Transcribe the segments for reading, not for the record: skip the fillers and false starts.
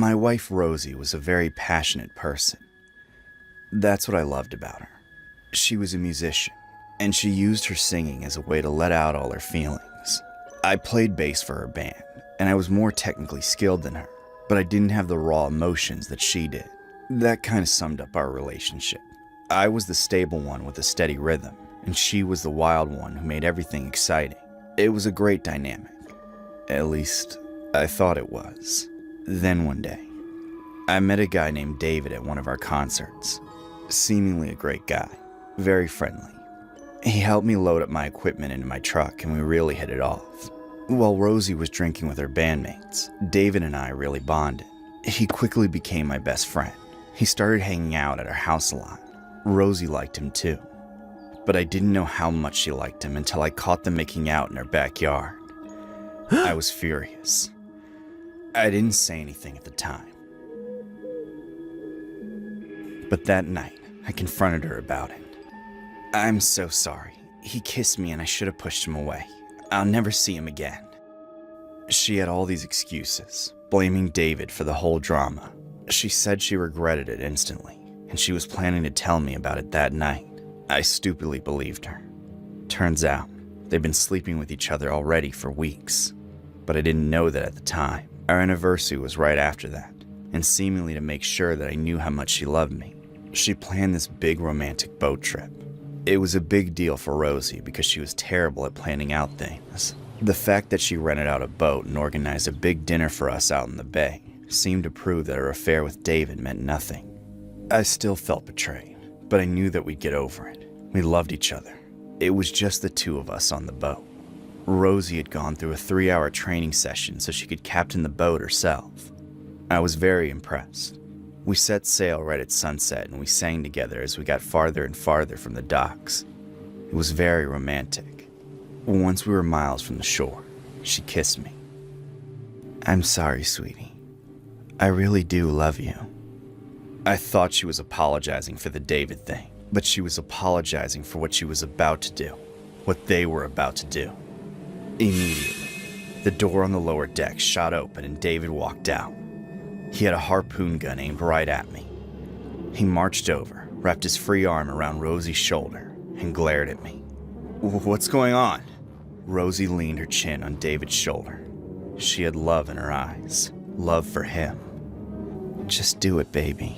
My wife Rosie was a very passionate person. That's what I loved about her. She was a musician, and she used her singing as a way to let out all her feelings. I played bass for her band, and I was more technically skilled than her, but I didn't have the raw emotions that she did. That kind of summed up our relationship. I was the stable one with a steady rhythm, and she was the wild one who made everything exciting. It was a great dynamic. At least, I thought it was. Then one day, I met a guy named David at one of our concerts. Seemingly a great guy, very friendly. He helped me load up my equipment into my truck, and we really hit it off. While Rosie was drinking with her bandmates, David and I really bonded. He quickly became my best friend. He started hanging out at our house a lot. Rosie liked him too. But I didn't know how much she liked him until I caught them making out in her backyard. I was furious. I didn't say anything at the time. But that night, I confronted her about it. I'm so sorry. He kissed me and I should have pushed him away. I'll never see him again. She had all these excuses, blaming David for the whole drama. She said she regretted it instantly, and she was planning to tell me about it that night. I stupidly believed her. Turns out, they'd been sleeping with each other already for weeks. But I didn't know that at the time. Our anniversary was right after that, and seemingly to make sure that I knew how much she loved me, she planned this big romantic boat trip. It was a big deal for Rosie because she was terrible at planning out things. The fact that she rented out a boat and organized a big dinner for us out in the bay seemed to prove that her affair with David meant nothing. I still felt betrayed, but I knew that we'd get over it. We loved each other. It was just the two of us on the boat. Rosie had gone through a 3-hour training session so she could captain the boat herself. I was very impressed. We set sail right at sunset and we sang together as we got farther and farther from the docks. It was very romantic. Once we were miles from the shore, she kissed me. I'm sorry, sweetie. I really do love you. I thought she was apologizing for the David thing, but she was apologizing for what she was about to do, what they were about to do. Immediately, the door on the lower deck shot open and David walked out. He had a harpoon gun aimed right at me. He marched over, wrapped his free arm around Rosie's shoulder, and glared at me. What's going on? Rosie leaned her chin on David's shoulder. She had love in her eyes, love for him. Just do it, baby.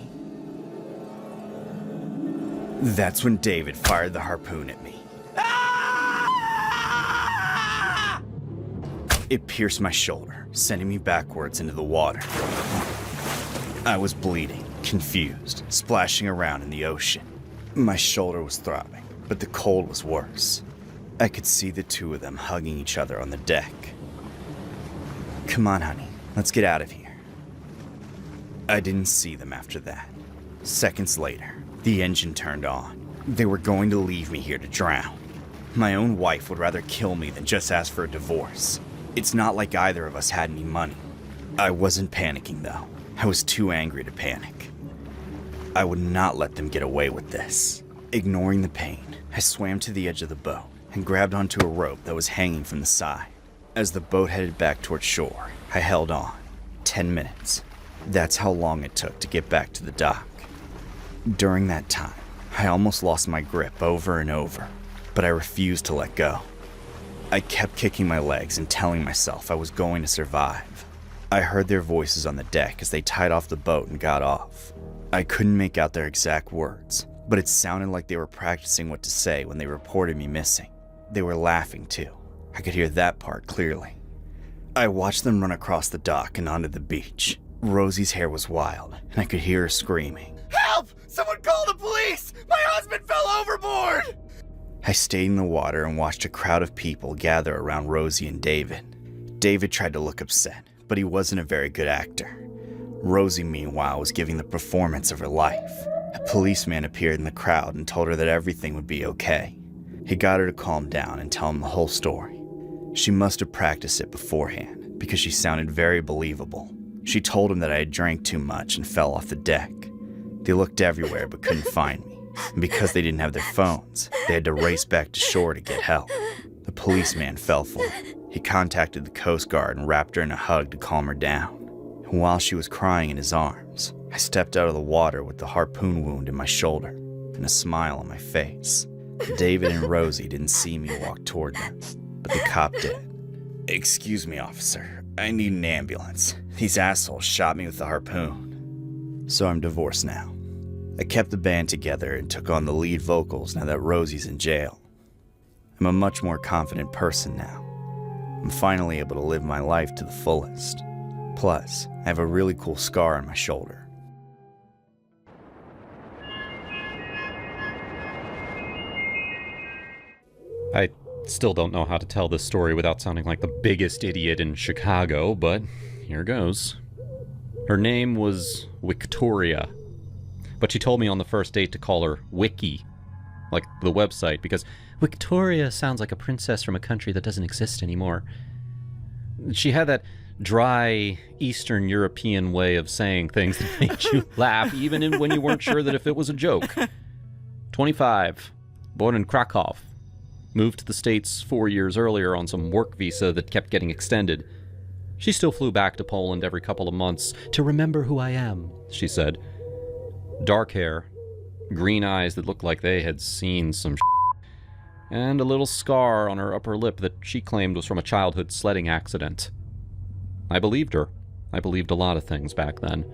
That's when David fired the harpoon at me. It pierced my shoulder, sending me backwards into the water. I was bleeding, confused, splashing around in the ocean. My shoulder was throbbing, but the cold was worse. I could see the two of them hugging each other on the deck. Come on, honey, let's get out of here. I didn't see them after that. Seconds later, the engine turned on. They were going to leave me here to drown. My own wife would rather kill me than just ask for a divorce. It's not like either of us had any money. I wasn't panicking, though. I was too angry to panic. I would not let them get away with this. Ignoring the pain, I swam to the edge of the boat and grabbed onto a rope that was hanging from the side. As the boat headed back toward shore, I held on. 10 minutes. That's how long it took to get back to the dock. During that time, I almost lost my grip over and over, but I refused to let go. I kept kicking my legs and telling myself I was going to survive. I heard their voices on the deck as they tied off the boat and got off. I couldn't make out their exact words, but it sounded like they were practicing what to say when they reported me missing. They were laughing too. I could hear that part clearly. I watched them run across the dock and onto the beach. Rosie's hair was wild, and I could hear her screaming. Help! Someone call the police! My husband fell overboard! I stayed in the water and watched a crowd of people gather around Rosie and David. David tried to look upset, but he wasn't a very good actor. Rosie, meanwhile, was giving the performance of her life. A policeman appeared in the crowd and told her that everything would be okay. He got her to calm down and tell him the whole story. She must have practiced it beforehand, because she sounded very believable. She told him that I had drank too much and fell off the deck. They looked everywhere but couldn't find me. And because they didn't have their phones, they had to race back to shore to get help. The policeman fell for it. He contacted the Coast Guard and wrapped her in a hug to calm her down. While she was crying in his arms, I stepped out of the water with the harpoon wound in my shoulder and a smile on my face. David and Rosie didn't see me walk toward them, but the cop did. "Excuse me, officer. I need an ambulance. These assholes shot me with the harpoon." So I'm divorced now. I kept the band together and took on the lead vocals now that Rosie's in jail. I'm a much more confident person now. I'm finally able to live my life to the fullest. Plus, I have a really cool scar on my shoulder. I still don't know how to tell this story without sounding like the biggest idiot in Chicago, but here goes. Her name was Victoria, but she told me on the first date to call her Wiki, like the website, because Victoria sounds like a princess from a country that doesn't exist anymore. She had that dry Eastern European way of saying things that made you laugh, even when you weren't sure that if it was a joke. 25, born in Krakow. Moved to the States 4 years earlier on some work visa that kept getting extended. She still flew back to Poland every couple of months to remember who I am, she said. Dark hair, green eyes that looked like they had seen some and a little scar on her upper lip that she claimed was from a childhood sledding accident. I believed her. I believed a lot of things back then.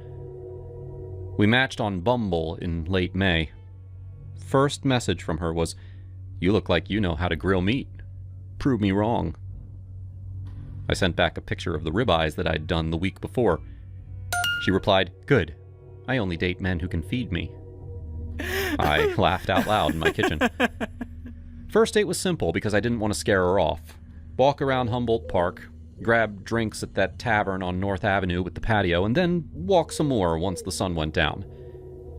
We matched on Bumble in late May. First message from her was, "You look like you know how to grill meat. Prove me wrong." I sent back a picture of the ribeyes that I'd done the week before. She replied, "Good. I only date men who can feed me." I laughed out loud in my kitchen. First date was simple because I didn't want to scare her off. Walk around Humboldt Park, grab drinks at that tavern on North Avenue with the patio, and then walk some more once the sun went down.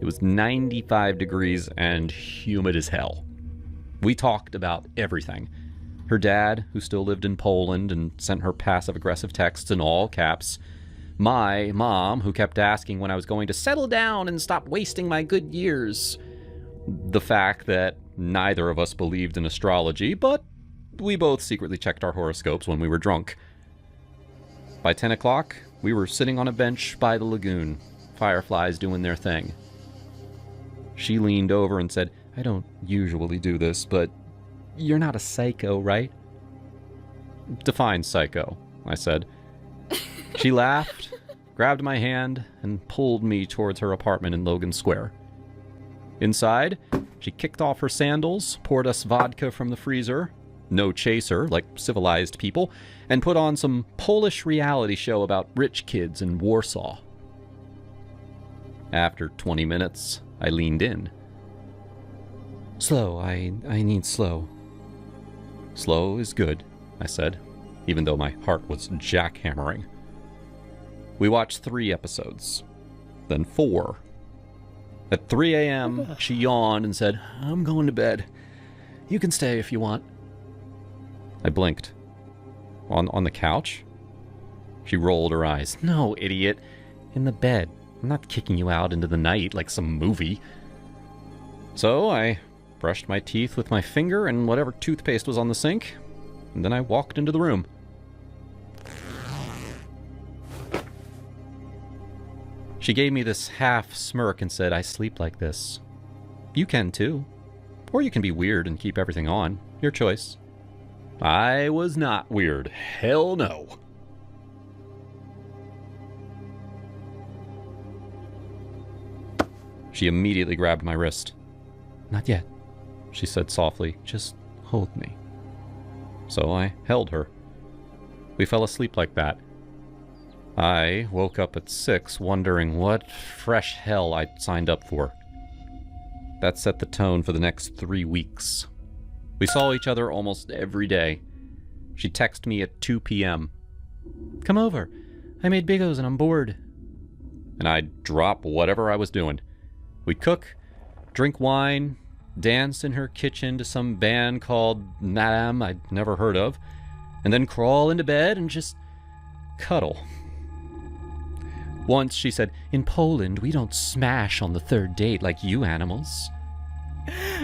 It was 95 degrees and humid as hell. We talked about everything. Her dad, who still lived in Poland and sent her passive-aggressive texts in all caps. My mom, who kept asking when I was going to settle down and stop wasting my good years. The fact that neither of us believed in astrology, but we both secretly checked our horoscopes when we were drunk. By 10 o'clock, we were sitting on a bench by the lagoon, fireflies doing their thing. She leaned over and said, "I don't usually do this, but you're not a psycho, right?" "Define psycho," I said. She laughed, grabbed my hand, and pulled me towards her apartment in Logan Square. Inside, she kicked off her sandals, poured us vodka from the freezer, no chaser, like civilized people, and put on some Polish reality show about rich kids in Warsaw. After 20 minutes, I leaned in. "Slow, I need slow." "Slow is good," I said, even though my heart was jackhammering. We watched 3 episodes, then 4. At 3 a.m., she yawned and said, "I'm going to bed. You can stay if you want." I blinked. On the couch? She rolled her eyes. "No, idiot. In the bed. I'm not kicking you out into the night like some movie." So I brushed my teeth with my finger and whatever toothpaste was on the sink, and then I walked into the room. She gave me this half smirk and said, "I sleep like this. You can too. Or you can be weird and keep everything on. Your choice." I was not weird. Hell no. She immediately grabbed my wrist. "Not yet," she said softly. "Just hold me." So I held her. We fell asleep like that. I woke up at 6 wondering what fresh hell I'd signed up for. That set the tone for the next 3 weeks. We saw each other almost every day. She'd text me at 2 p.m. "Come over. I made bigos and I'm bored." And I'd drop whatever I was doing. We'd cook, drink wine, dance in her kitchen to some band called Madame I'd never heard of, and then crawl into bed and just cuddle. Once she said, "In Poland, we don't smash on the 3rd date like you animals."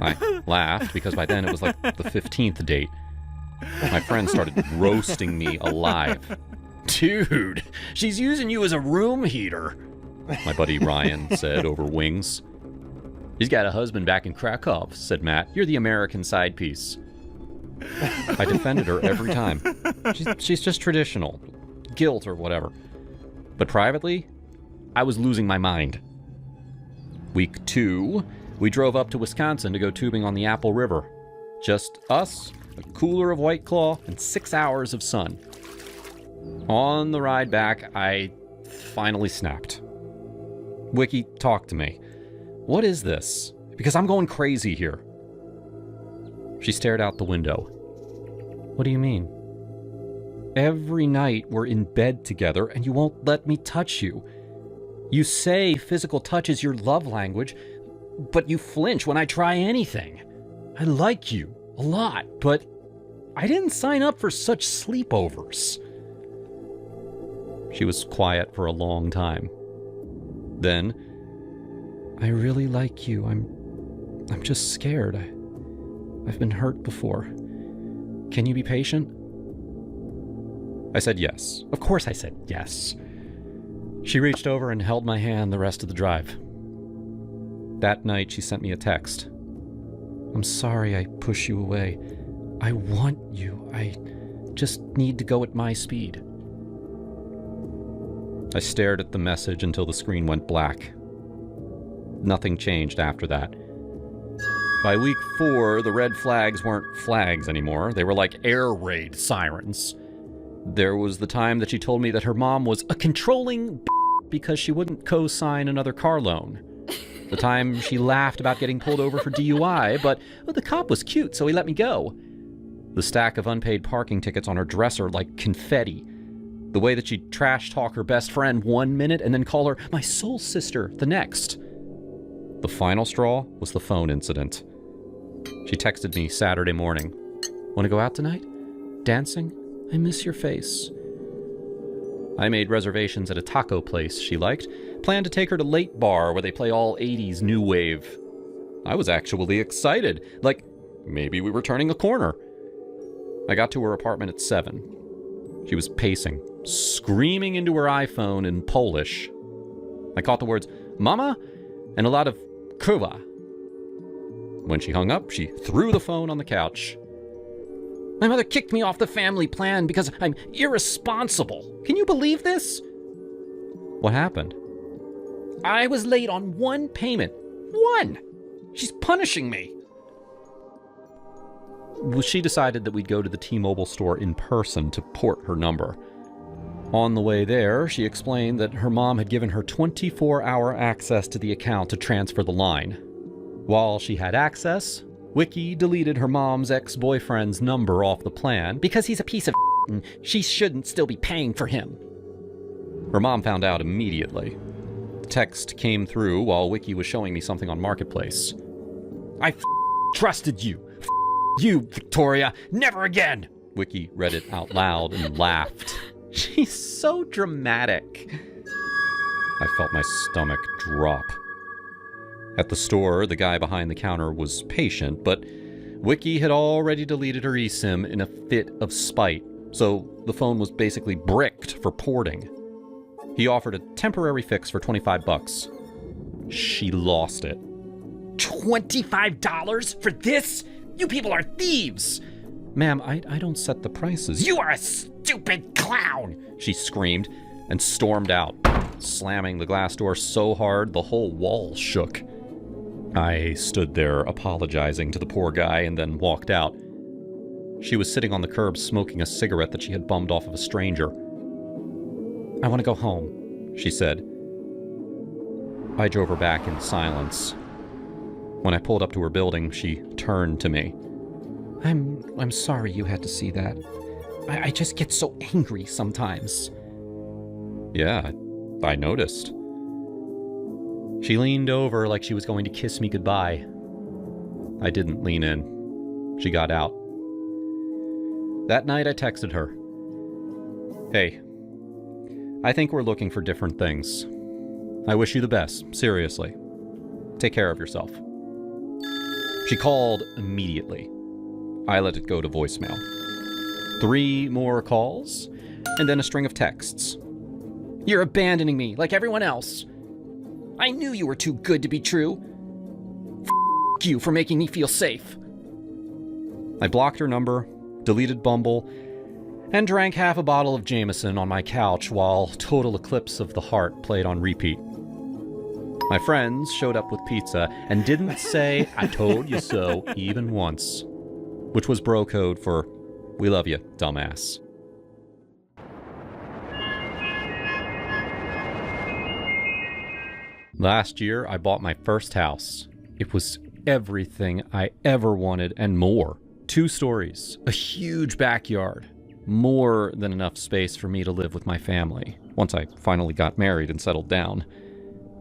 I laughed because by then it was like the 15th date. My friend started roasting me alive. Dude, she's using you as a room heater, my buddy Ryan said over wings. She's got a husband back in Krakow, said Matt. You're the American side piece. I defended her every time. She's just traditional. Guilt or whatever. But privately, I was losing my mind. Week 2, we drove up to Wisconsin to go tubing on the Apple River. Just us, a cooler of White Claw, and 6 hours of sun. On the ride back, I finally snapped. Wiki, talk to me. What is this? Because I'm going crazy here. She stared out the window. What do you mean? Every night we're in bed together and you won't let me touch you. You say physical touch is your love language, but you flinch when I try anything. I like you a lot, but I didn't sign up for such sleepovers. She was quiet for a long time. Then, I really like you. I'm just scared. I've been hurt before. Can you be patient? I said yes. Of course I said yes. She reached over and held my hand the rest of the drive. That night, she sent me a text. I'm sorry I push you away. I want you. I just need to go at my speed. I stared at the message until the screen went black. Nothing changed after that. By week 4, the red flags weren't flags anymore. They were like air raid sirens. There was the time that she told me that her mom was a controlling because she wouldn't co-sign another car loan. The time she laughed about getting pulled over for DUI, but the cop was cute, so he let me go. The stack of unpaid parking tickets on her dresser like confetti. The way that she'd trash talk her best friend 1 minute and then call her my soul sister the next. The final straw was the phone incident. She texted me Saturday morning. Want to go out tonight? Dancing? I miss your face. I made reservations at a taco place she liked, planned to take her to Late Bar where they play all 80s new wave. I was actually excited, like maybe we were turning a corner. I got to her apartment at 7. She was pacing, screaming into her iPhone in Polish. I caught the words, Mama, and a lot of kurwa. When she hung up, she threw the phone on the couch. My mother kicked me off the family plan because I'm irresponsible. Can you believe this? What happened? I was late on 1 payment. 1! She's punishing me. Well, she decided that we'd go to the T-Mobile store in person to port her number. On the way there, she explained that her mom had given her 24-hour access to the account to transfer the line. While she had access, Wiki deleted her mom's ex-boyfriend's number off the plan because he's a piece of and she shouldn't still be paying for him. Her mom found out immediately. The text came through while Wiki was showing me something on Marketplace. I trusted you. You, Victoria. Never again. Wiki read it out loud and laughed. She's so dramatic. I felt my stomach drop. At the store, the guy behind the counter was patient, but Wiki had already deleted her eSIM in a fit of spite, so the phone was basically bricked for porting. He offered a temporary fix for $25. She lost it. $25 for this? You people are thieves! Ma'am, I don't set the prices. You are a stupid clown! She screamed and stormed out, slamming the glass door so hard the whole wall shook. I stood there apologizing to the poor guy and then walked out. She was sitting on the curb smoking a cigarette that she had bummed off of a stranger. I want to go home, she said. I drove her back in silence. When I pulled up to her building, she turned to me. I'm sorry you had to see that. I just get so angry sometimes. Yeah, I noticed. She leaned over like she was going to kiss me goodbye. I didn't lean in. She got out. That night I texted her. Hey, I think we're looking for different things. I wish you the best, seriously. Take care of yourself. She called immediately. I let it go to voicemail. 3 more calls, And then a string of texts. "You're abandoning me, like everyone else. I knew you were too good to be true. F*** you for making me feel safe." I blocked her number, deleted Bumble, and drank half a bottle of Jameson on my couch while Total Eclipse of the Heart played on repeat. My friends showed up with pizza and didn't say, "I told you so," even once, which was bro code for, "We love you, dumbass." Last year, I bought my first house. It was everything I ever wanted and more. 2 stories, a huge backyard, more than enough space for me to live with my family, once I finally got married and settled down.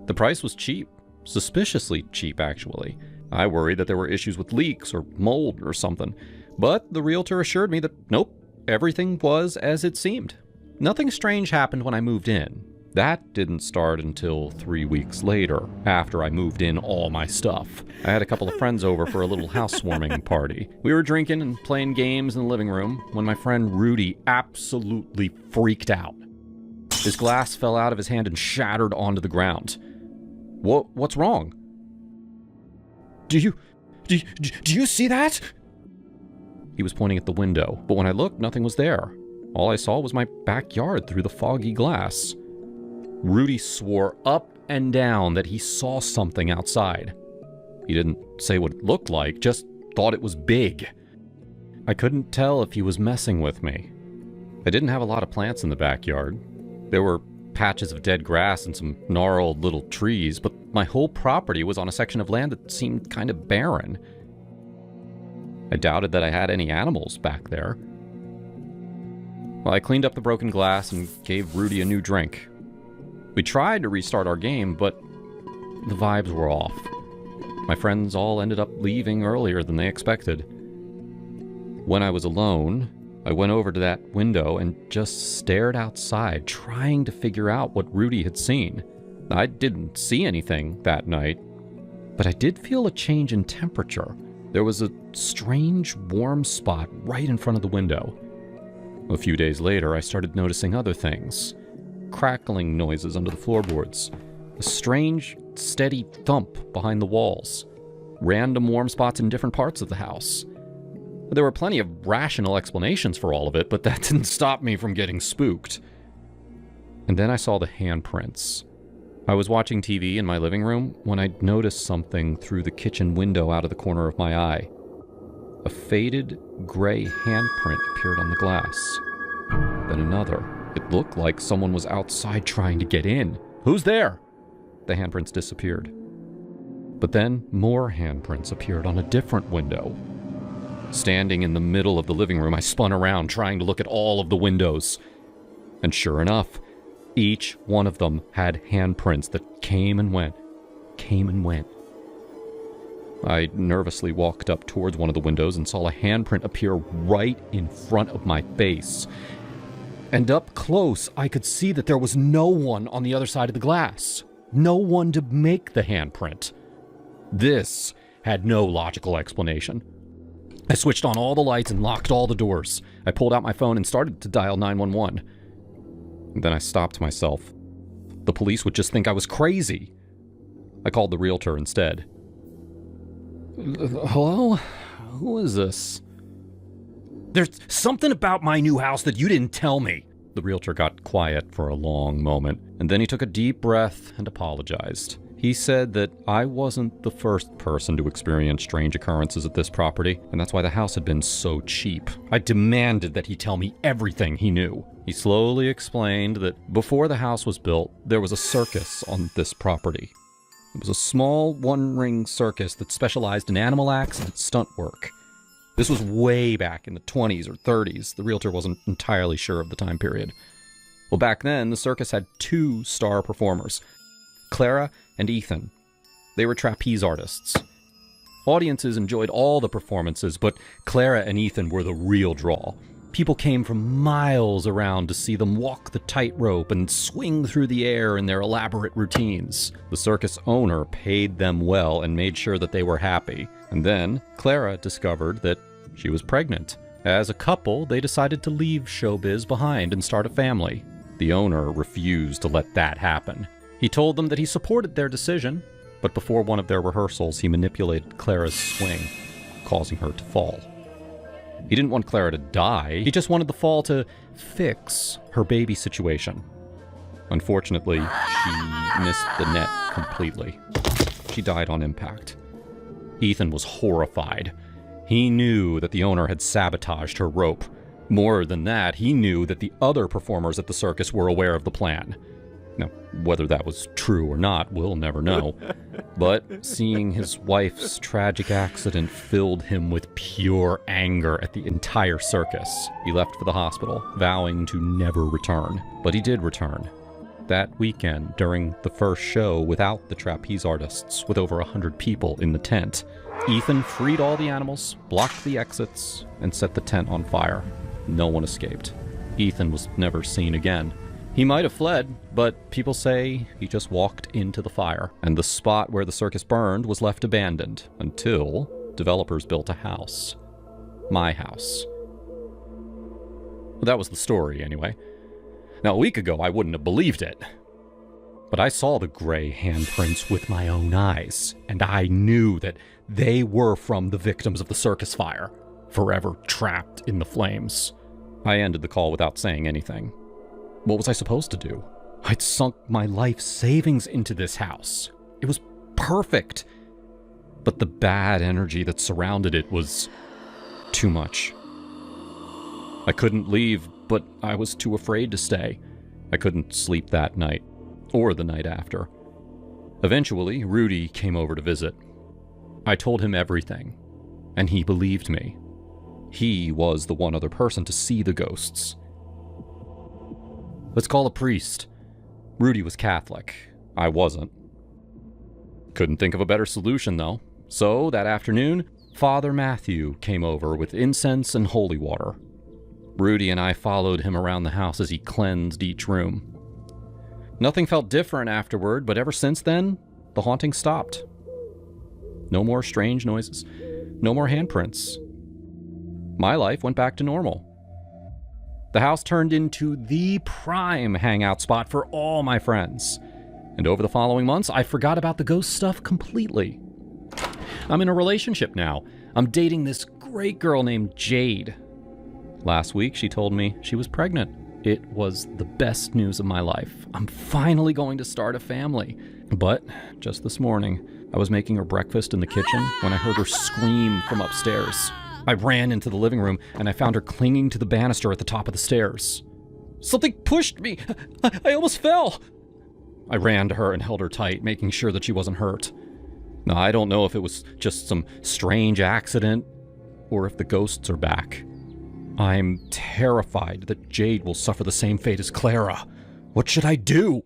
The price was cheap, suspiciously cheap actually. I worried that there were issues with leaks or mold or something, but the realtor assured me that nope, everything was as it seemed. Nothing strange happened when I moved in. That didn't start until 3 weeks later, after I moved in all my stuff. I had a couple of friends over for a little housewarming party. We were drinking and playing games in the living room when my friend Rudy absolutely freaked out. His glass fell out of his hand and shattered onto the ground. What's wrong? Do you see that? He was pointing at the window, but when I looked, nothing was there. All I saw was my backyard through the foggy glass. Rudy swore up and down that he saw something outside. He didn't say what it looked like, just thought it was big. I couldn't tell if he was messing with me. I didn't have a lot of plants in the backyard. There were patches of dead grass and some gnarled little trees, but my whole property was on a section of land that seemed kind of barren. I doubted that I had any animals back there. Well, I cleaned up the broken glass and gave Rudy a new drink. We tried to restart our game, but the vibes were off. My friends all ended up leaving earlier than they expected. When I was alone, I went over to that window and just stared outside, trying to figure out what Rudy had seen. I didn't see anything that night, but I did feel a change in temperature. There was a strange warm spot right in front of the window. A few days later, I started noticing other things. Crackling noises under the floorboards, a strange, steady thump behind the walls, random warm spots in different parts of the house. There were plenty of rational explanations for all of it, but that didn't stop me from getting spooked. And then I saw the handprints. I was watching TV in my living room when I noticed something through the kitchen window out of the corner of my eye. A faded, gray handprint appeared on the glass. Then another. It looked like someone was outside trying to get in. "Who's there?" The handprints disappeared. But then more handprints appeared on a different window. Standing in the middle of the living room, I spun around trying to look at all of the windows. And sure enough, each one of them had handprints that came and went. I nervously walked up towards one of the windows and saw a handprint appear right in front of my face. And up close, I could see that there was no one on the other side of the glass. No one to make the handprint. This had no logical explanation. I switched on all the lights and locked all the doors. I pulled out my phone and started to dial 911. And then I stopped myself. The police would just think I was crazy. I called the realtor instead. "Hello? Who is this?" "There's something about my new house that you didn't tell me." The realtor got quiet for a long moment, and then he took a deep breath and apologized. He said that I wasn't the first person to experience strange occurrences at this property, and that's why the house had been so cheap. I demanded that he tell me everything he knew. He slowly explained that before the house was built, there was a circus on this property. It was a small one-ring circus that specialized in animal acts and stunt work. This was way back in the 20s or 30s. The realtor wasn't entirely sure of the time period. Well, back then, the circus had 2 star performers, Clara and Ethan. They were trapeze artists. Audiences enjoyed all the performances, but Clara and Ethan were the real draw. People came from miles around to see them walk the tightrope and swing through the air in their elaborate routines. The circus owner paid them well and made sure that they were happy. And then Clara discovered that she was pregnant. As a couple, they decided to leave showbiz behind and start a family. The owner refused to let that happen. He told them that he supported their decision, but before one of their rehearsals, he manipulated Clara's swing, causing her to fall. He didn't want Clara to die, he just wanted the fall to fix her baby situation. Unfortunately, she missed the net completely. She died on impact. Ethan was horrified. He knew that the owner had sabotaged her rope. More than that, he knew that the other performers at the circus were aware of the plan. Now, whether that was true or not, we'll never know. But seeing his wife's tragic accident filled him with pure anger at the entire circus. He left for the hospital, vowing to never return. But he did return. That weekend, during the first show without the trapeze artists, with over 100 people in the tent, Ethan freed all the animals, blocked the exits, and set the tent on fire. No one escaped. Ethan was never seen again. He might have fled, but people say he just walked into the fire, and the spot where the circus burned was left abandoned until developers built a house. My house. That was the story, anyway. Now, a week ago, I wouldn't have believed it. But I saw the gray handprints with my own eyes, and I knew that they were from the victims of the circus fire, forever trapped in the flames. I ended the call without saying anything. What was I supposed to do? I'd sunk my life savings into this house. It was perfect. But the bad energy that surrounded it was too much. I couldn't leave, but I was too afraid to stay. I couldn't sleep that night, or the night after. Eventually, Rudy came over to visit. I told him everything, and he believed me. He was the one other person to see the ghosts. Let's call a priest. Rudy was Catholic. I wasn't. Couldn't think of a better solution, though. So, that afternoon, Father Matthew came over with incense and holy water. Rudy and I followed him around the house as he cleansed each room. Nothing felt different afterward, but ever since then, the haunting stopped. No more strange noises. No more handprints. My life went back to normal. The house turned into the prime hangout spot for all my friends. And over the following months, I forgot about the ghost stuff completely. I'm in a relationship now. I'm dating this great girl named Jade. Last week, she told me she was pregnant. It was the best news of my life. I'm finally going to start a family. But just this morning, I was making her breakfast in the kitchen when I heard her scream from upstairs. I ran into the living room and I found her clinging to the banister at the top of the stairs. Something pushed me! I almost fell! I ran to her and held her tight, making sure that she wasn't hurt. Now, I don't know if it was just some strange accident or if the ghosts are back. I'm terrified that Jade will suffer the same fate as Clara. What should I do?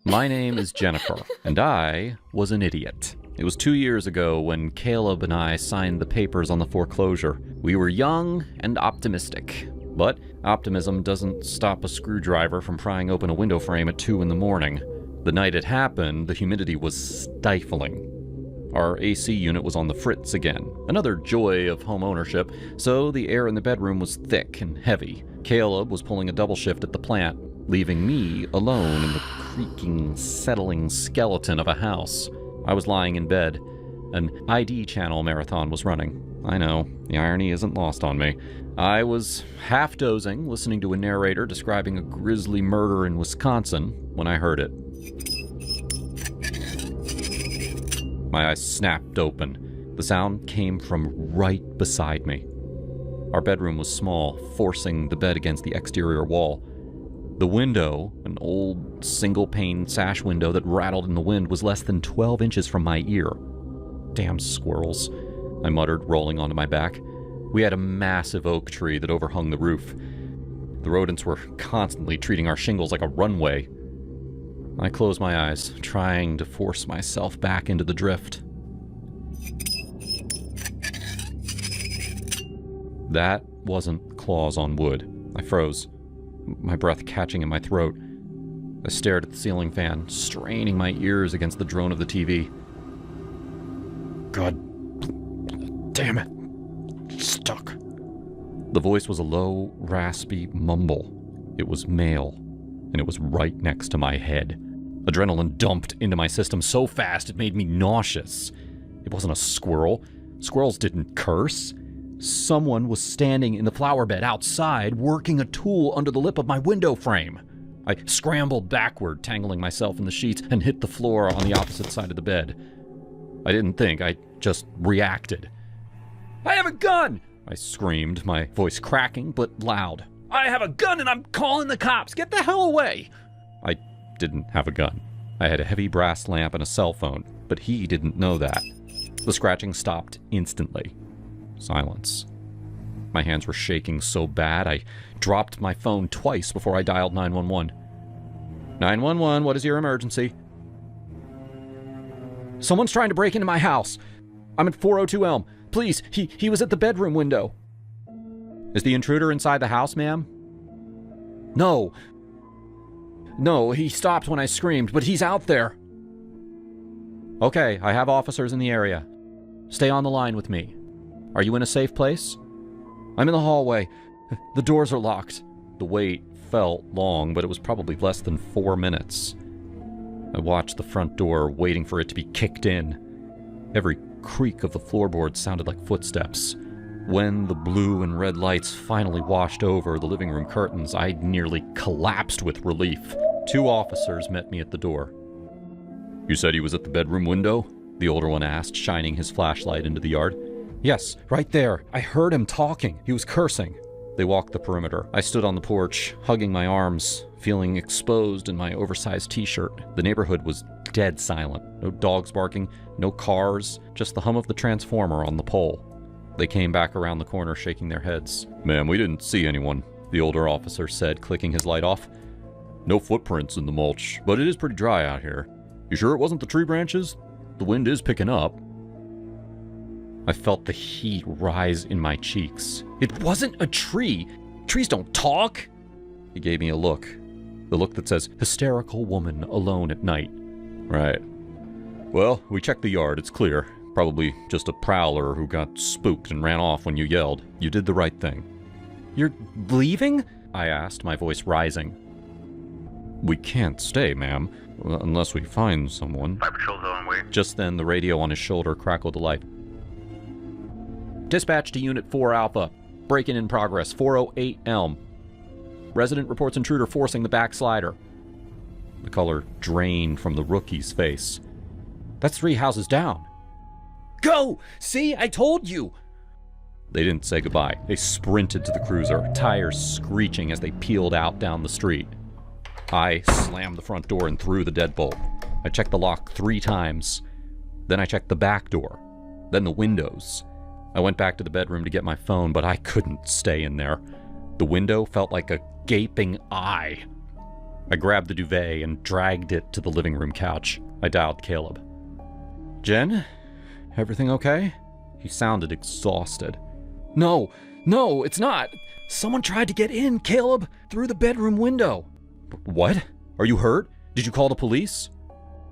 My name is Jennifer, and I was an idiot. It was 2 years ago when Caleb and I signed the papers on the foreclosure. We were young and optimistic, but optimism doesn't stop a screwdriver from prying open a window frame at 2 in the morning. The night it happened, the humidity was stifling. Our AC unit was on the fritz again, another joy of home ownership, so the air in the bedroom was thick and heavy. Caleb was pulling a double shift at the plant, leaving me alone in the creaking, settling skeleton of a house. I was lying in bed. An ID channel marathon was running. I know, the irony isn't lost on me. I was half dozing, listening to a narrator describing a grisly murder in Wisconsin, when I heard it. My eyes snapped open. The sound came from right beside me. Our bedroom was small, forcing the bed against the exterior wall. The window, an old single-pane sash window that rattled in the wind, was less than 12 inches from my ear. Damn squirrels, I muttered, rolling onto my back. We had a massive oak tree that overhung the roof. The rodents were constantly treating our shingles like a runway. I closed my eyes, trying to force myself back into the drift. That wasn't claws on wood. I froze, my breath catching in my throat. I stared at the ceiling fan, straining my ears against the drone of the TV. God damn it. Stuck. The voice was a low, raspy mumble. It was male, and it was right next to my head. Adrenaline dumped into my system so fast it made me nauseous. It wasn't a squirrel. Squirrels didn't curse. Someone was standing in the flower bed outside, working a tool under the lip of my window frame. I scrambled backward, tangling myself in the sheets, and hit the floor on the opposite side of the bed. I didn't think, I just reacted. "I have a gun!" I screamed, my voice cracking but loud. "I have a gun and I'm calling the cops! Get the hell away!" I didn't have a gun. I had a heavy brass lamp and a cell phone, but he didn't know that. The scratching stopped instantly. Silence. My hands were shaking so bad I dropped my phone twice before I dialed 911. 911, what is your emergency? "Someone's trying to break into my house. I'm at 402 Elm. Please, he was at the bedroom window." "Is the intruder inside the house, ma'am?" No, he stopped when I screamed, but he's out there." "Okay, I have officers in the area. Stay on the line with me. Are you in a safe place?" "I'm in the hallway. The doors are locked." The wait felt long, but it was probably less than 4 minutes. I watched the front door, waiting for it to be kicked in. Every creak of the floorboards sounded like footsteps. When the blue and red lights finally washed over the living room curtains, I nearly collapsed with relief. 2 officers met me at the door. "You said he was at the bedroom window?" the older one asked, shining his flashlight into the yard. "Yes, right there. I heard him talking. He was cursing." They walked the perimeter. I stood on the porch, hugging my arms, feeling exposed in my oversized t-shirt. The neighborhood was dead silent. No dogs barking, no cars, just the hum of the transformer on the pole. They came back around the corner, shaking their heads. "Ma'am, we didn't see anyone," the older officer said, clicking his light off. "No footprints in the mulch, but it is pretty dry out here. You sure it wasn't the tree branches? The wind is picking up." I felt the heat rise in my cheeks. "It wasn't a tree. Trees don't talk." He gave me a look. The look that says, "hysterical woman alone at night." "Right. Well, we checked the yard. It's clear. Probably just a prowler who got spooked and ran off when you yelled. You did the right thing." "You're leaving?" I asked, my voice rising. "We can't stay, ma'am, unless we find someone." Fire patrol's on way. Just then, the radio on his shoulder crackled a light. "Dispatch to Unit 4 Alpha. Break-in in progress. 408 Elm. Resident reports intruder forcing the back slider." The color drained from the rookie's face. "That's 3 houses down." "Go! See, I told you!" They didn't say goodbye. They sprinted to the cruiser, tires screeching as they peeled out down the street. I slammed the front door and threw the deadbolt. I checked the lock 3 times. Then I checked the back door. Then the windows. I went back to the bedroom to get my phone, but I couldn't stay in there. The window felt like a gaping eye. I grabbed the duvet and dragged it to the living room couch. I dialed Caleb. "Jen? Everything okay?" He sounded exhausted. No, it's not. Someone tried to get in, Caleb, through the bedroom window." "What? Are you hurt? Did you call the police?"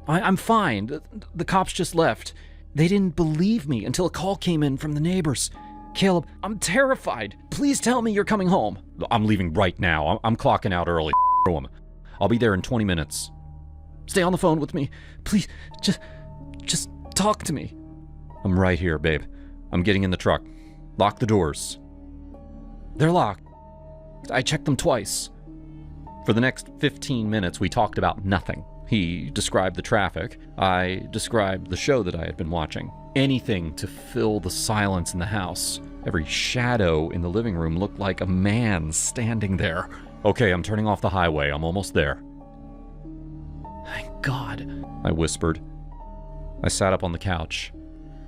I'm fine. The cops just left. They didn't believe me until a call came in from the neighbors. Caleb, I'm terrified. Please tell me you're coming home." "I'm leaving right now. I'm clocking out early. I'll be there in 20 minutes. "Stay on the phone with me. Please, just talk to me." "I'm right here, babe. I'm getting in the truck. Lock the doors." "They're locked. I checked them twice." For the next 15 minutes, we talked about nothing. He described the traffic. I described the show that I had been watching. Anything to fill the silence in the house. Every shadow in the living room looked like a man standing there. "Okay, I'm turning off the highway. I'm almost there." "Thank God," I whispered. I sat up on the couch.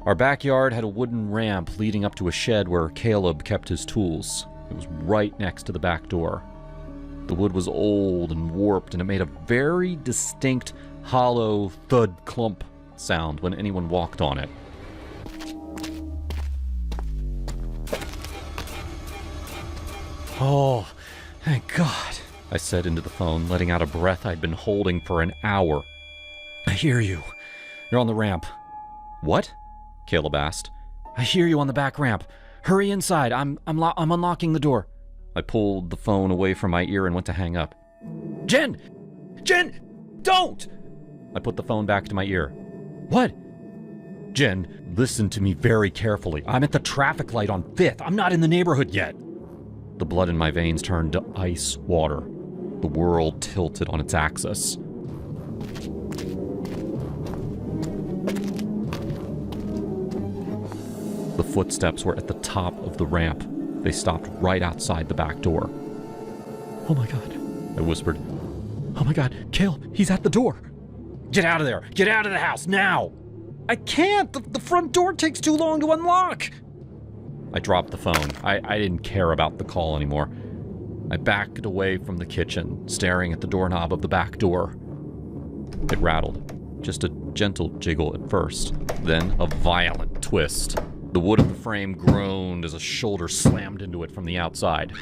Our backyard had a wooden ramp leading up to a shed where Caleb kept his tools. It was right next to the back door. The wood was old and warped, and it made a very distinct, hollow thud clump sound when anyone walked on it. "Oh, thank God," I said into the phone, letting out a breath I'd been holding for an hour. "I hear you. You're on the ramp." "What?" Caleb asked. I hear you on the back ramp. Hurry inside. I'm unlocking the door. I pulled the phone away from my ear and went to hang up. Jen! Jen! Don't! I put the phone back to my ear. What? Jen, listen to me very carefully. I'm at the traffic light on 5th. I'm not in the neighborhood yet. The blood in my veins turned to ice water. The world tilted on its axis. The footsteps were at the top of the ramp. They stopped right outside the back door. Oh my God, I whispered. Oh my God, Caleb, he's at the door. Get out of there. Get out of the house now. I can't. The front door takes too long to unlock. I dropped the phone. I didn't care about the call anymore. I backed away from the kitchen, staring at the doorknob of the back door. It rattled. Just a gentle jiggle at first, then a violent twist. The wood of the frame groaned as a shoulder slammed into it from the outside.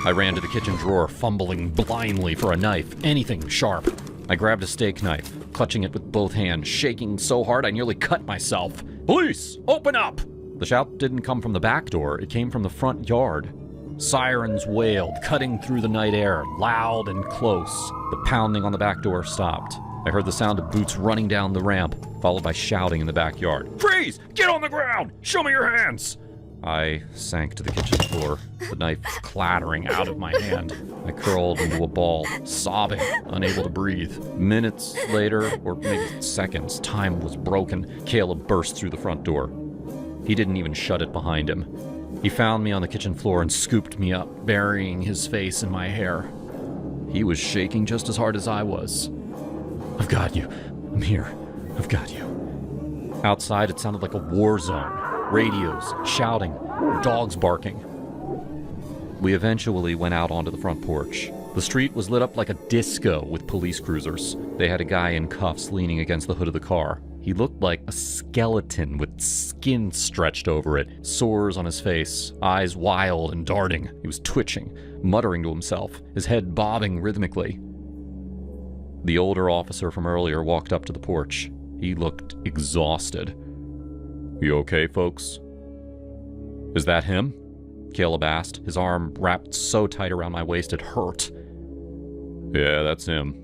I ran to the kitchen drawer, fumbling blindly for a knife, anything sharp. I grabbed a steak knife, clutching it with both hands, shaking so hard I nearly cut myself. Police, open up! The shout didn't come from the back door, it came from the front yard. Sirens wailed, cutting through the night air, loud and close. The pounding on the back door stopped. I heard the sound of boots running down the ramp, followed by shouting in the backyard. Freeze! Get on the ground! Show me your hands! I sank to the kitchen floor, the knife clattering out of my hand. I curled into a ball, sobbing, unable to breathe. Minutes later, or maybe seconds, time was broken. Caleb burst through the front door. He didn't even shut it behind him. He found me on the kitchen floor and scooped me up, burying his face in my hair. He was shaking just as hard as I was. I've got you. I'm here. I've got you. Outside, it sounded like a war zone. Radios, shouting, dogs barking. We eventually went out onto the front porch. The street was lit up like a disco with police cruisers. They had a guy in cuffs leaning against the hood of the car. He looked like a skeleton with skin stretched over it, sores on his face, eyes wild and darting. He was twitching, muttering to himself, his head bobbing rhythmically. The older officer from earlier walked up to the porch. He looked exhausted. You okay, folks? Is that him? Caleb asked, his arm wrapped so tight around my waist it hurt. Yeah, that's him.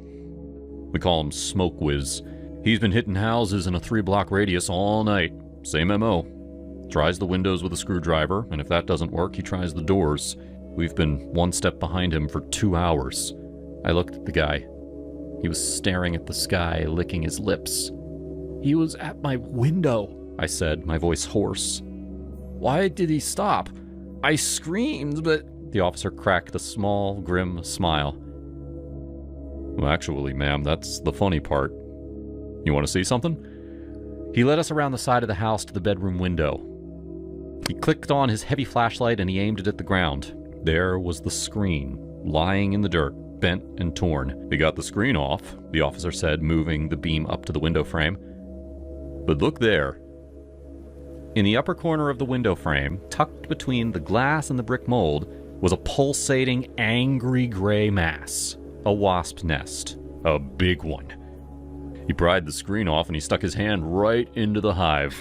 We call him Smoke Whiz. He's been hitting houses in a 3-block radius all night. Same MO. Tries the windows with a screwdriver, and if that doesn't work, he tries the doors. We've been one step behind him for 2 hours. I looked at the guy. He was staring at the sky, licking his lips. He was at my window, I said, my voice hoarse. Why did he stop? I screamed, but... The officer cracked a small, grim smile. Well, actually, ma'am, that's the funny part. You want to see something? He led us around the side of the house to the bedroom window. He clicked on his heavy flashlight and he aimed it at the ground. There was the screen, lying in the dirt, bent and torn. We got the screen off, the officer said, moving the beam up to the window frame. But look there. In the upper corner of the window frame, tucked between the glass and the brick mold, was a pulsating, angry gray mass. A wasp nest. A big one. He pried the screen off and he stuck his hand right into the hive.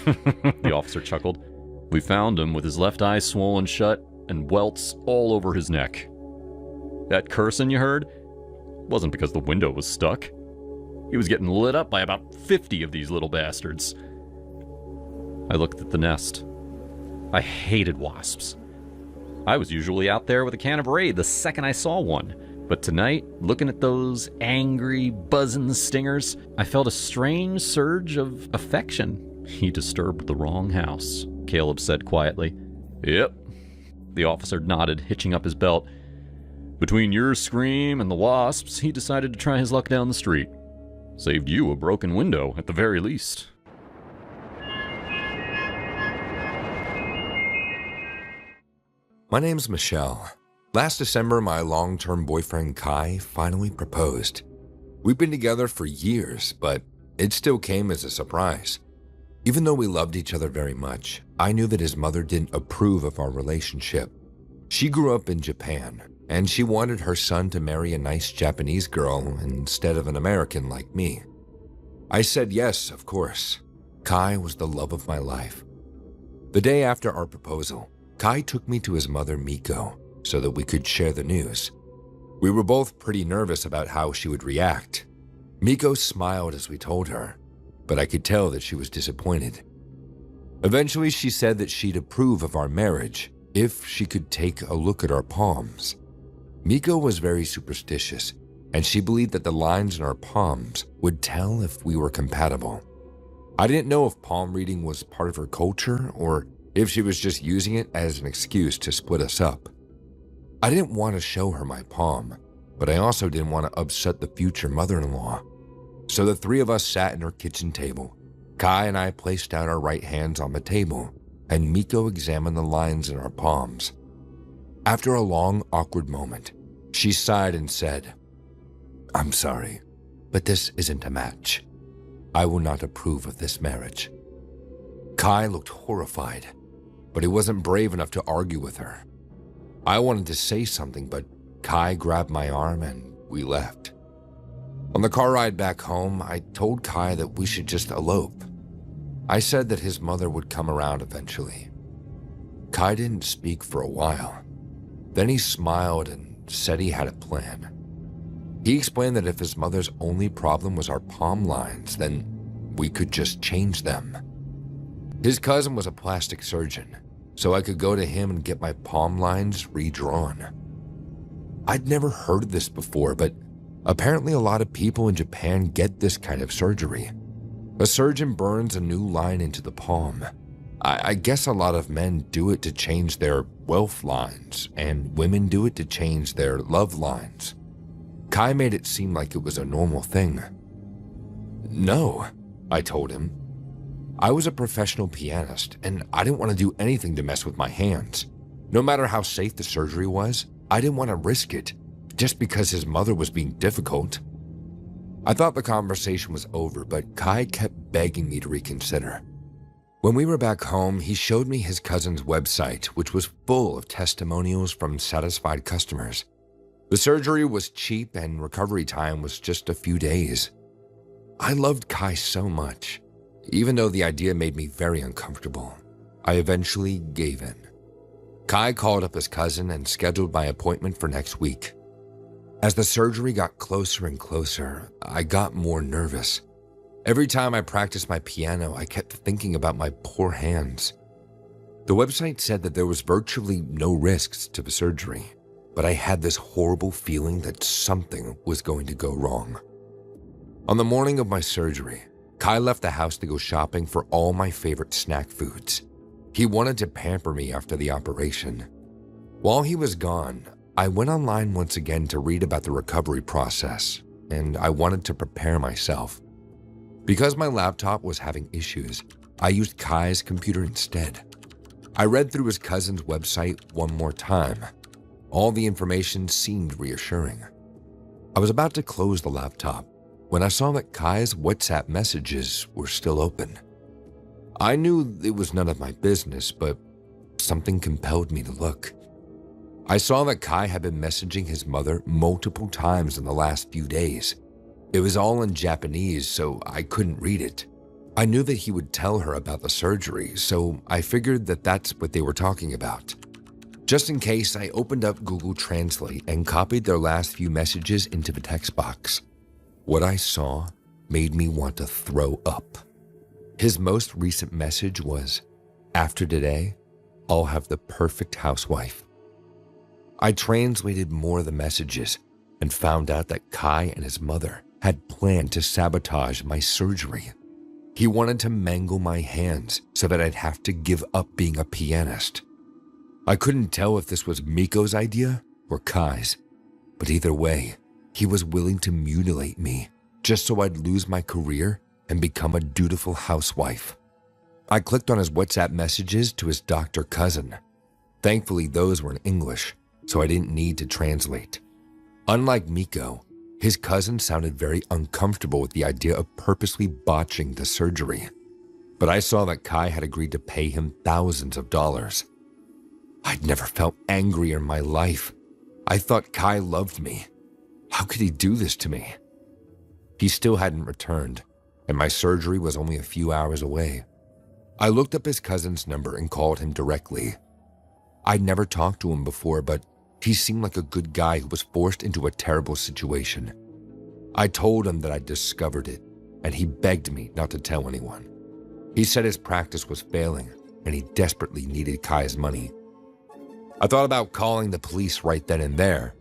The officer chuckled. We found him with his left eye swollen shut and welts all over his neck. That cursing you heard wasn't because the window was stuck. He was getting lit up by about 50 of these little bastards. I looked at the nest. I hated wasps. I was usually out there with a can of Raid the second I saw one. But tonight, looking at those angry, buzzing stingers, I felt a strange surge of affection. He disturbed the wrong house, Caleb said quietly. Yep. The officer nodded, hitching up his belt. Between your scream and the wasps, he decided to try his luck down the street. Saved you a broken window, at the very least. My name's Michelle. Last December, my long-term boyfriend Kai finally proposed. We've been together for years, but it still came as a surprise. Even though we loved each other very much, I knew that his mother didn't approve of our relationship. She grew up in Japan, and she wanted her son to marry a nice Japanese girl instead of an American like me. I said yes, of course. Kai was the love of my life. The day after our proposal, Kai took me to his mother, Miko, so that we could share the news. We were both pretty nervous about how she would react. Miko smiled as we told her, but I could tell that she was disappointed. Eventually, she said that she'd approve of our marriage if she could take a look at our palms. Miko was very superstitious, and she believed that the lines in our palms would tell if we were compatible. I didn't know if palm reading was part of her culture or if she was just using it as an excuse to split us up. I didn't want to show her my palm, but I also didn't want to upset the future mother-in-law. So the three of us sat at our kitchen table. Kai and I placed out our right hands on the table, and Miko examined the lines in our palms. After a long, awkward moment, she sighed and said, "I'm sorry, but this isn't a match. I will not approve of this marriage." Kai looked horrified, but he wasn't brave enough to argue with her. I wanted to say something, but Kai grabbed my arm and we left. On the car ride back home, I told Kai that we should just elope. I said that his mother would come around eventually. Kai didn't speak for a while. Then he smiled and said he had a plan. He explained that if his mother's only problem was our palm lines, then we could just change them. His cousin was a plastic surgeon, so I could go to him and get my palm lines redrawn. I'd never heard of this before, but apparently a lot of people in Japan get this kind of surgery. A surgeon burns a new line into the palm. I guess a lot of men do it to change their wealth lines, and women do it to change their love lines. Kai made it seem like it was a normal thing. "No," I told him. I was a professional pianist, and I didn't want to do anything to mess with my hands. No matter how safe the surgery was, I didn't want to risk it, just because his mother was being difficult. I thought the conversation was over, but Kai kept begging me to reconsider. When we were back home, he showed me his cousin's website, which was full of testimonials from satisfied customers. The surgery was cheap and recovery time was just a few days. I loved Kai so much. Even though the idea made me very uncomfortable, I eventually gave in. Kai called up his cousin and scheduled my appointment for next week. As the surgery got closer and closer, I got more nervous. Every time I practiced my piano, I kept thinking about my poor hands. The website said that there was virtually no risks to the surgery, but I had this horrible feeling that something was going to go wrong. On the morning of my surgery, Kai left the house to go shopping for all my favorite snack foods. He wanted to pamper me after the operation. While he was gone, I went online once again to read about the recovery process, and I wanted to prepare myself. Because my laptop was having issues, I used Kai's computer instead. I read through his cousin's website one more time. All the information seemed reassuring. I was about to close the laptop when I saw that Kai's WhatsApp messages were still open. I knew it was none of my business, but something compelled me to look. I saw that Kai had been messaging his mother multiple times in the last few days. It was all in Japanese, so I couldn't read it. I knew that he would tell her about the surgery, so I figured that that's what they were talking about. Just in case, I opened up Google Translate and copied their last few messages into the text box. What I saw made me want to throw up. His most recent message was, "After today, I'll have the perfect housewife." I translated more of the messages and found out that Kai and his mother had planned to sabotage my surgery. He wanted to mangle my hands so that I'd have to give up being a pianist. I couldn't tell if this was Miko's idea or Kai's, but either way, he was willing to mutilate me just so I'd lose my career and become a dutiful housewife. I clicked on his WhatsApp messages to his doctor cousin. Thankfully, those were in English, so I didn't need to translate. Unlike Miko, his cousin sounded very uncomfortable with the idea of purposely botching the surgery. But I saw that Kai had agreed to pay him thousands of dollars. I'd never felt angrier in my life. I thought Kai loved me. How could he do this to me? He still hadn't returned, and my surgery was only a few hours away. I looked up his cousin's number and called him directly. I'd never talked to him before, but he seemed like a good guy who was forced into a terrible situation. I told him that I'd discovered it, and he begged me not to tell anyone. He said his practice was failing, and he desperately needed Kai's money. I thought about calling the police right then and there,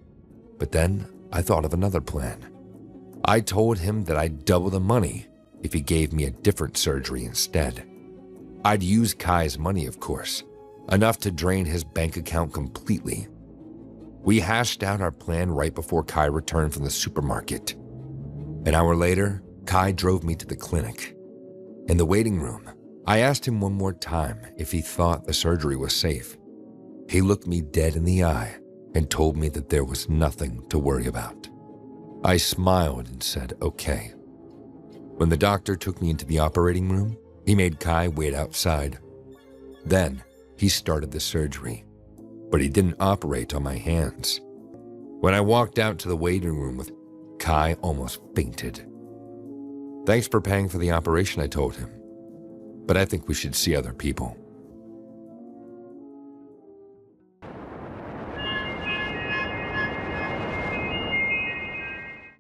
but then I thought of another plan. I told him that I'd double the money if he gave me a different surgery instead. I'd use Kai's money, of course, enough to drain his bank account completely. We hashed out our plan right before Kai returned from the supermarket. An hour later, Kai drove me to the clinic. In the waiting room, I asked him one more time if he thought the surgery was safe. He looked me dead in the eye and told me that there was nothing to worry about. I smiled and said, okay. When the doctor took me into the operating room, he made Kai wait outside. Then he started the surgery, but he didn't operate on my hands. When I walked out to the waiting room with Kai, almost fainted. Thanks for paying for the operation, I told him, but I think we should see other people.